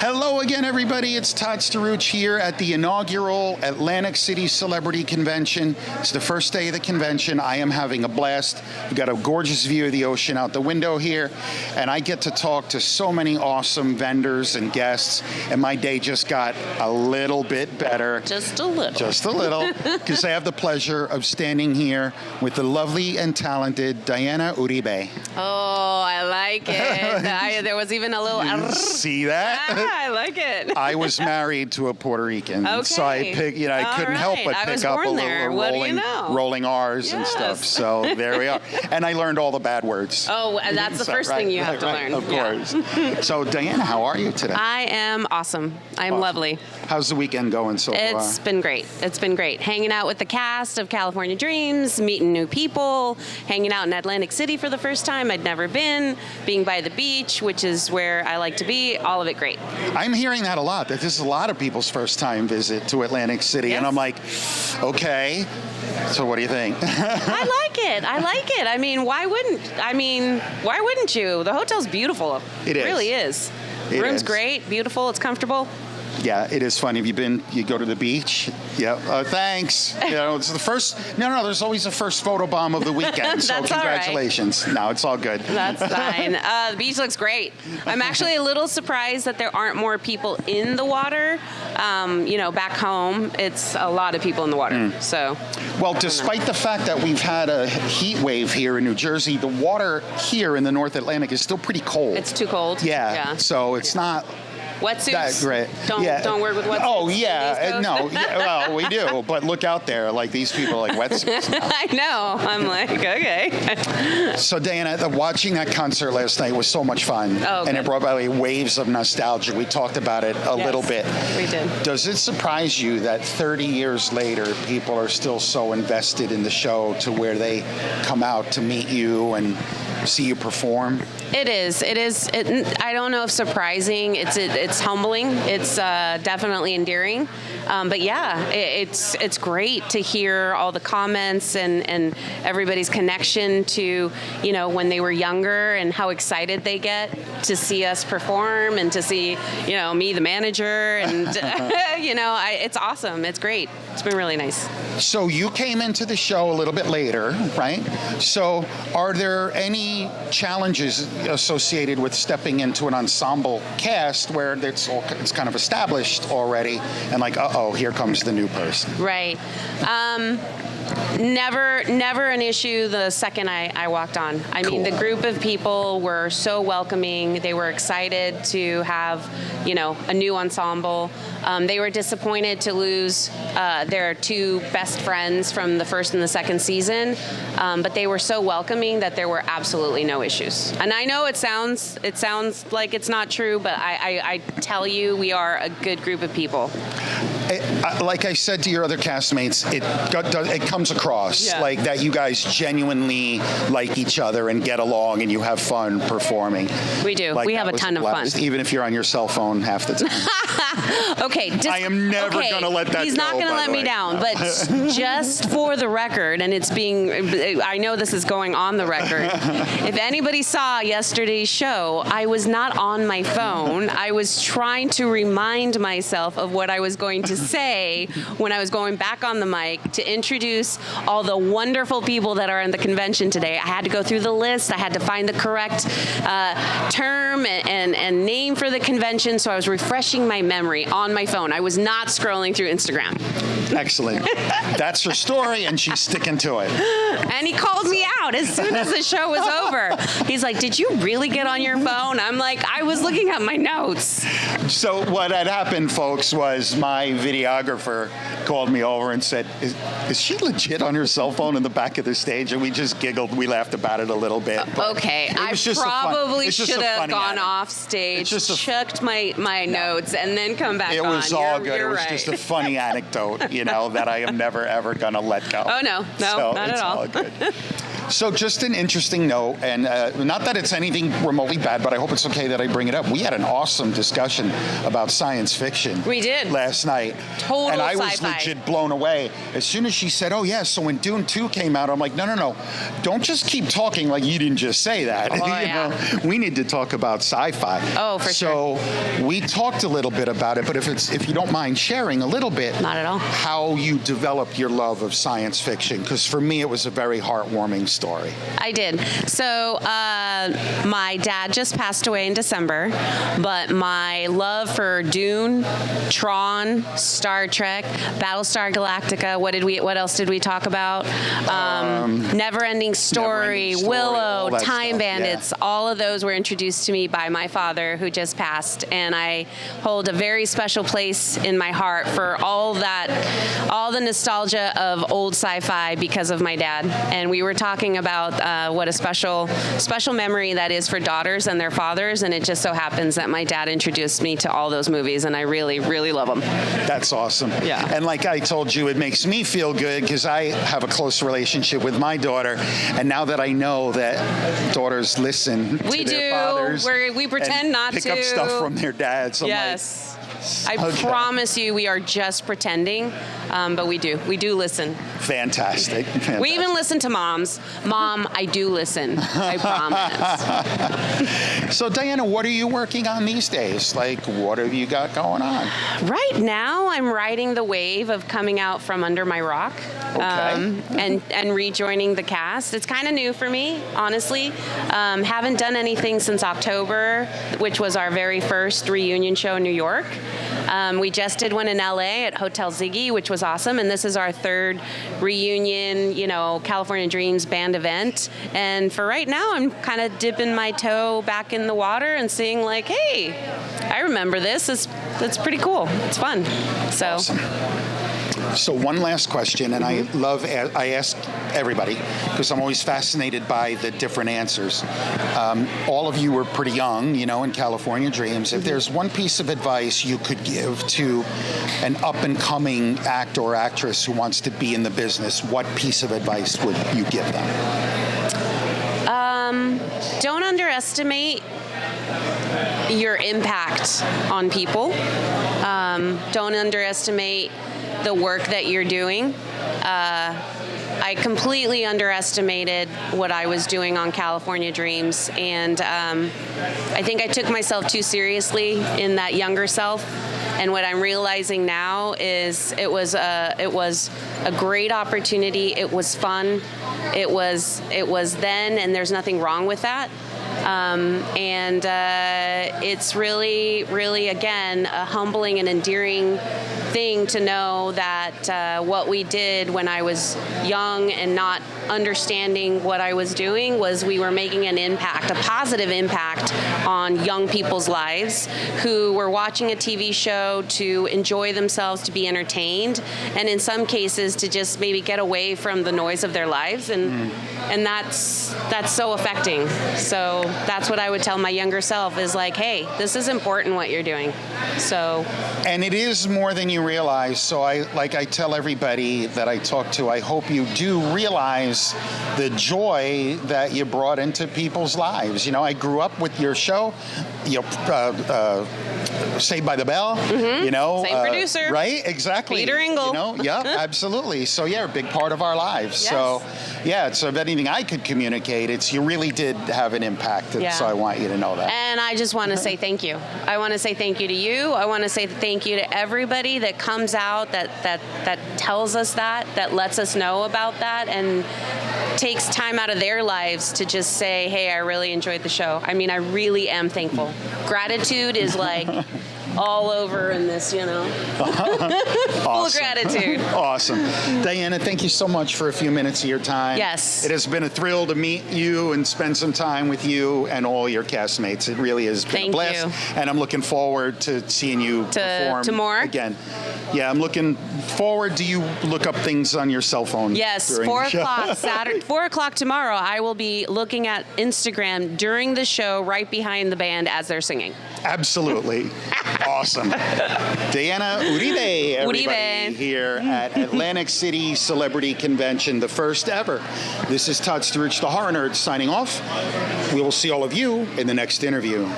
Hello again, everybody. It's Todd Staruch here at the inaugural Atlantic City Celebrity Convention. It's the first day of the convention. I am having a blast. We've got a gorgeous view of the ocean out the window here, and I get to talk to so many awesome vendors and guests, and my day just got a little bit better. Just a little. Just a little, because I have the pleasure of standing here with the lovely and talented Diana Uribe. Oh, I like it. There was even a little... See that? I like it. I was married to a Puerto Rican, okay. So I couldn't help but pick up a little rolling R's and stuff. So there we are. And I learned all the bad words. Oh, and that's the first thing you have to learn. Of course. So Diana, how are you today? I am awesome. I'm lovely. How's the weekend going so far? It's been great. It's been great. Hanging out with the cast of California Dreams, meeting new people, hanging out in Atlantic City for the first time. I'd never been, being by the beach, which is where I like to be. All of it great. I'm hearing that a lot, that this is a lot of people's first time visit to Atlantic City. Yes. And I'm like, okay, so what do you think? I like it. I mean, why wouldn't you? The hotel's beautiful. It really is. The room's great, beautiful, it's comfortable. Yeah, it is fun. Have you been, you go to the beach? Yeah, thanks. You know, it's the first, no, there's always a first photobomb of the weekend, so congratulations. All right. No, it's all good. That's fine. The beach looks great. I'm actually a little surprised that there aren't more people in the water. Back home, it's a lot of people in the water, so. Well, despite the fact that we've had a heat wave here in New Jersey, the water here in the North Atlantic is still pretty cold. It's too cold? Yeah. So it's not... Wetsuits? That's great. Don't work with wetsuits. Oh, yeah. No. Well, we do. But look out there. Like, these people are like wetsuits now. I know. I'm like, okay. So, Diana, watching that concert last night was so much fun. Oh, and it brought by waves of nostalgia. We talked about it a little bit. We did. Does it surprise you that 30 years later, people are still so invested in the show to where they come out to meet you and see you perform? It is. I don't know if surprising. It's humbling. It's definitely endearing. But yeah, it's great to hear all the comments and everybody's connection to, when they were younger and how excited they get to see us perform and to see, me, the manager, and it's awesome. It's great. It's been really nice. So you came into the show a little bit later, right? So are there any challenges associated with stepping into an ensemble cast where it's kind of established already and like, uh-oh, here comes the new person? Right. Never an issue the second I walked on. I mean, the group of people were so welcoming. They were excited to have, a new ensemble. They were disappointed to lose their two best friends from the first and the second season, but they were so welcoming that there were absolutely no issues. And I know it sounds like it's not true, but I tell you, we are a good group of people. Like I said to your other castmates, it comes across like that you guys genuinely like each other and get along and you have fun performing. We do. Like, we have a ton of fun. Even if you're on your cell phone half the time. Okay. I am never going to let that go. He's not going to let me down. But just for the record, and I know this is going on the record. If anybody saw yesterday's show, I was not on my phone. I was trying to remind myself of what I was going to say when I was going back on the mic to introduce all the wonderful people that are in the convention today. I had to go through the list. I had to find the correct term and name for the convention, so I was refreshing my memory on my phone. I was not scrolling through Instagram. Excellent. That's her story, and she's sticking to it. And he called me out as soon as the show was over. He's like, did you really get on your phone? I'm like, I was looking at my notes. So what had happened, folks, was my videographer called me over and said, is she legit on her cell phone in the back of the stage? And we just giggled. We laughed about it a little bit. Okay. I probably should have gone off stage, checked my notes, and then come back on. It was all good. It was just a funny anecdote, that I am never, ever going to let go. Oh, no, not at all. It's all good. So just an interesting note, and not that it's anything remotely bad, but I hope it's okay that I bring it up. We had an awesome discussion about science fiction. We did. Last night. Total and I was sci-fi. legit blown away. As soon as she said, oh, yeah, so when Dune 2 came out, I'm like, no. Don't just keep talking like you didn't just say that. Oh, We need to talk about sci-fi. Oh, for sure. So we talked a little bit about it, but if you don't mind sharing a little bit. Not at all. How you develop your love of science fiction, because for me it was a very heartwarming story. I did. So my dad just passed away in December, but my love for Dune, Tron, Star Trek, Battlestar Galactica. What else did we talk about? Never-Ending Story, Willow, Time Bandits. Yeah. All of those were introduced to me by my father, who just passed, and I hold a very special place in my heart for all the nostalgia of old sci-fi because of my dad. And we were talking about what a special memory that is for daughters and their fathers, and it just so happens that my dad introduced me to all those movies, and I really, really love them. That's awesome. Yeah. And like I told you, it makes me feel good because I have a close relationship with my daughter, and now that I know that daughters listen to their fathers, we pretend not to pick up stuff from their dads. Yes. I promise you, we are just pretending, but we do listen. Fantastic. We even listen to moms. Mom, I do listen. I promise. So, Diana, what are you working on these days? Like, what have you got going on? Right now, I'm riding the wave of coming out from under my rock, and rejoining the cast. It's kind of new for me, honestly. Haven't done anything since October, which was our very first reunion show in New York. We just did one in LA at Hotel Ziggy, which was awesome, and this is our third reunion, California Dreams band event. And for right now, I'm kind of dipping my toe back in the water and seeing like, hey, I remember this. It's pretty cool. It's fun. So. Awesome. So one last question, and I ask everybody because I'm always fascinated by the different answers. All of you were pretty young, in California Dreams. If there's one piece of advice you could give to an up-and-coming actor or actress who wants to be in the business, what piece of advice would you give them? Don't underestimate your impact on people. Don't underestimate the work that you're doing. I completely underestimated what I was doing on California Dreams, and I think I took myself too seriously in that younger self. And what I'm realizing now is it was a great opportunity. It was fun. It was then, and there's nothing wrong with that. And it's really, really, again, a humbling and endearing thing to know that what we did when I was young and not understanding what I was doing was we were making an impact, a positive impact on young people's lives who were watching a TV show to enjoy themselves, to be entertained, and in some cases to just maybe get away from the noise of their lives, and that's so affecting. So that's what I would tell my younger self is like, hey, this is important what you're doing. So. And it is more than you realize. So I tell everybody that I talk to, I hope you do realize the joy that you brought into people's lives. I grew up with your show, Saved by the Bell. Mm-hmm. Same producer. Right? Exactly. Peter Engel. Yeah, absolutely. So yeah, a big part of our lives. Yes. So yeah, so if anything I could communicate, it's you really did have an impact. Yeah. So I want you to know that. And I just want to say thank you. I want to say thank you to you. I want to say thank you to everybody that comes out, that tells us that lets us know about that, and takes time out of their lives to just say, hey, I really enjoyed the show. I mean, I really am thankful. Gratitude is like all over in this, Awesome. Full of gratitude. Awesome. Diana, thank you so much for a few minutes of your time. Yes. It has been a thrill to meet you and spend some time with you and all your castmates. It really has been a blast. You. And I'm looking forward to seeing you perform to more? again. Yeah, I'm looking forward to you look up things on your cell phone. Yes, 4 o'clock Saturday, 4 o'clock tomorrow. I will be looking at Instagram during the show, right behind the band as they're singing. Absolutely. Awesome. Diana Uribe, everybody, here at Atlantic City Celebrity Convention, the first ever. This is Todd Sturridge, the Horror Nerd, signing off. We will see all of you in the next interview.